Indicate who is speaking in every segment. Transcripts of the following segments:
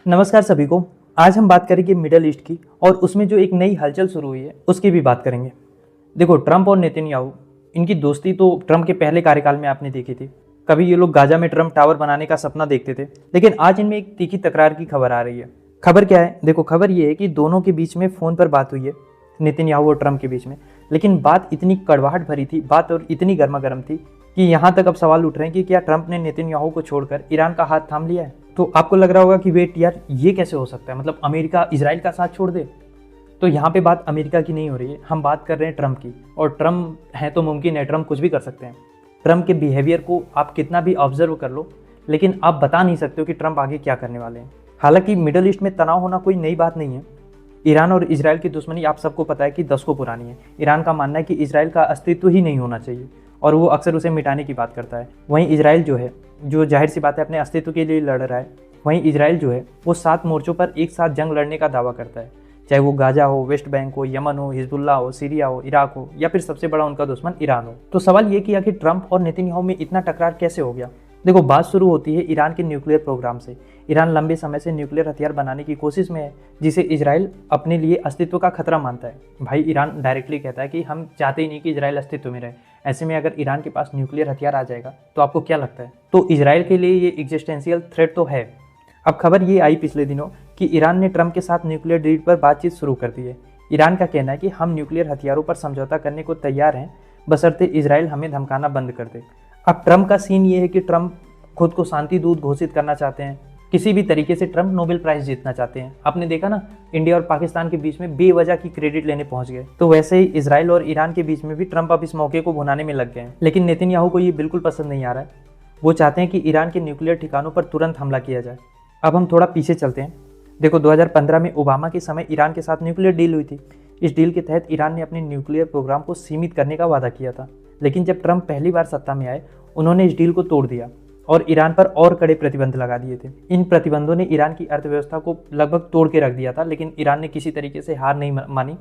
Speaker 1: नमस्कार सभी को। आज हम बात करेंगे मिडल ईस्ट की और उसमें जो एक नई हलचल शुरू हुई है उसकी भी बात करेंगे। देखो, ट्रंप और नेतन्याहू, इनकी दोस्ती तो ट्रंप के पहले कार्यकाल में आपने देखी थी। कभी ये लोग गाजा में ट्रंप टावर बनाने का सपना देखते थे, लेकिन आज इनमें एक तीखी तकरार की खबर आ रही है। खबर क्या है? देखो, खबर ये है कि दोनों के बीच में फ़ोन पर बात हुई है, नेतन्याहू और ट्रंप के बीच में। लेकिन बात इतनी कड़वाहट भरी थी, बात और इतनी गर्मा गर्म थी कि यहाँ तक अब सवाल उठ रहे हैं कि क्या ट्रंप ने नेतन्याहू को छोड़कर ईरान का हाथ थाम लिया है। तो आपको लग रहा होगा कि वेट यार, ये कैसे हो सकता है? मतलब अमेरिका इजराइल का साथ छोड़ दे? तो यहाँ पे बात अमेरिका की नहीं हो रही है, हम बात कर रहे हैं ट्रंप की। और ट्रंप है तो मुमकिन है ट्रंप कुछ भी कर सकते हैं। ट्रंप के बिहेवियर को आप कितना भी ऑब्जर्व कर लो, लेकिन आप बता नहीं सकते हो कि ट्रंप आगे क्या करने वाले हैं। हालांकि मिडल ईस्ट में तनाव होना कोई नई बात नहीं है। ईरान और इजराइल की दुश्मनी आप सबको पता है कि दशकों पुरानी है। ईरान का मानना है कि इजराइल का अस्तित्व ही नहीं होना चाहिए और वो अक्सर उसे मिटाने की बात करता है। वहीं इजराइल जो है, जो जाहिर सी बात है अपने अस्तित्व के लिए लड़ रहा है, वहीं इजराइल जो है वो 7 मोर्चों पर एक साथ जंग लड़ने का दावा करता है। चाहे वो गाजा हो, वेस्ट बैंक हो, यमन हो, हिजबुल्ला हो, सीरिया हो, इराक हो, या फिर सबसे बड़ा उनका दुश्मन ईरान हो। तो सवाल ये कि आखिर ट्रंप और नेतन्याहू में इतना टकरार कैसे हो गया? देखो, बात शुरू होती है ईरान के न्यूक्लियर प्रोग्राम से। ईरान लंबे समय से न्यूक्लियर हथियार बनाने की कोशिश में है, जिसे इजराइल अपने लिए अस्तित्व का खतरा मानता है। भाई, ईरान डायरेक्टली कहता है कि हम चाहते ही नहीं कि इजराइल अस्तित्व में रहे। ऐसे में अगर ईरान के पास न्यूक्लियर हथियार आ जाएगा तो आपको क्या लगता है? तो इजराइल के लिए ये एग्जिस्टेंशियल थ्रेट तो है। अब खबर ये आई पिछले दिनों कि ईरान ने ट्रंप के साथ न्यूक्लियर डील पर बातचीत शुरू कर दी है। ईरान का कहना है कि हम न्यूक्लियर हथियारों पर समझौता करने को तैयार हैं, बशर्ते इजराइल हमें धमकाना बंद कर दे। अब ट्रंप का सीन ये है कि ट्रंप खुद को शांति दूत घोषित करना चाहते हैं। किसी भी तरीके से ट्रंप नोबेल प्राइज जीतना चाहते हैं। आपने देखा ना, इंडिया और पाकिस्तान के बीच में बेवजह की क्रेडिट लेने पहुंच गए। तो वैसे ही इजराइल और ईरान के बीच में भी ट्रंप अब इस मौके को भुनाने में लग गए हैं। लेकिन नेतन्याहू को ये बिल्कुल पसंद नहीं आ रहा है। वो चाहते हैं कि ईरान के न्यूक्लियर ठिकानों पर तुरंत हमला किया जाए। अब हम थोड़ा पीछे चलते हैं। देखो, 2015 में ओबामा के समय ईरान के साथ न्यूक्लियर डील हुई थी। इस डील के तहत ईरान ने अपने न्यूक्लियर प्रोग्राम को सीमित करने का वादा किया था। लेकिन जब ट्रंप पहली बार सत्ता में आए, उन्होंने इस डील को तोड़ दिया और ईरान पर और कड़े प्रतिबंध लगा दिए थे। इन प्रतिबंधों ने ईरान की अर्थव्यवस्था को लगभग तोड़ के रख दिया था, लेकिन ईरान ने किसी तरीके से हार नहीं मानी।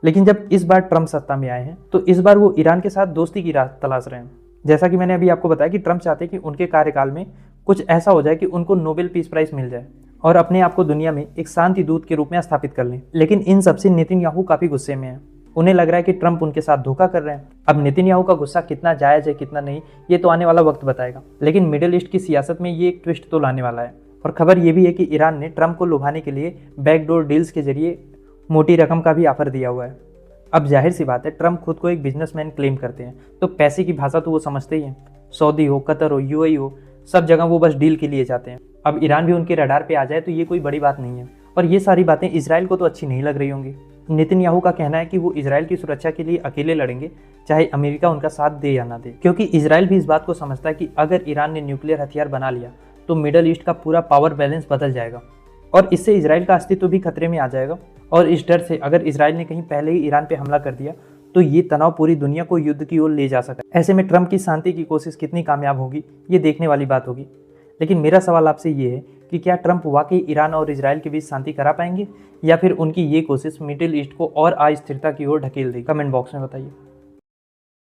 Speaker 1: लेकिन जब इस बार ट्रंप सत्ता में आए हैं, तो इस बार वो ईरान के साथ दोस्ती की राह तलाश रहे हैं। जैसा कि मैंने अभी आपको बताया कि ट्रंप चाहते हैं कि उनके कार्यकाल में कुछ ऐसा हो जाए कि उनको नोबेल पीस प्राइज मिल जाए और अपने आप को दुनिया में एक शांति दूत के रूप में स्थापित कर लें। लेकिन इन सबसे नेतन्याहू काफी गुस्से में है। उन्हें लग रहा है कि ट्रंप उनके साथ धोखा कर रहे हैं। अब नेतन्याहू का गुस्सा कितना जायज है कितना नहीं, ये तो आने वाला वक्त बताएगा। लेकिन मिडिल ईस्ट की सियासत में ये एक ट्विस्ट तो लाने वाला है। और खबर ये भी है कि ईरान ने ट्रंप को लुभाने के लिए बैकडोर डील्स के जरिए मोटी रकम का भी ऑफर दिया हुआ है। अब जाहिर सी बात है, ट्रंप खुद को एक बिजनेसमैन क्लेम करते हैं, तो पैसे की भाषा तो वो समझते ही हैं। सऊदी हो, कतर हो, यूएई हो, सब जगह वो बस डील के लिए जाते हैं। अब ईरान भी उनके रडार पे आ जाए तो ये कोई बड़ी बात नहीं है। और ये सारी बातें इजराइल को तो अच्छी नहीं लग रही होंगी। नेतन्याहू का कहना है कि वो इजराइल की सुरक्षा के लिए अकेले लड़ेंगे, चाहे अमेरिका उनका साथ दे या ना दे। क्योंकि इजराइल भी इस बात को समझता है कि अगर ईरान ने न्यूक्लियर हथियार बना लिया तो मिडल ईस्ट का पूरा पावर बैलेंस बदल जाएगा और इससे इजराइल का अस्तित्व भी खतरे में आ जाएगा। और इस डर से अगर इजराइल ने कहीं पहले ही ईरान पे हमला कर दिया तो ये तनाव पूरी दुनिया को युद्ध की ओर ले जा सकता है। ऐसे में ट्रंप की शांति की कोशिश कितनी कामयाब होगी, ये देखने वाली बात होगी। लेकिन मेरा सवाल आपसे ये है कि क्या ट्रंप वाकई ईरान और इजराइल के बीच शांति करा पाएंगे, या फिर उनकी ये कोशिश मिडिल ईस्ट को और अस्थिरता की ओर ढकेल देगी? कमेंट बॉक्स में बताइए।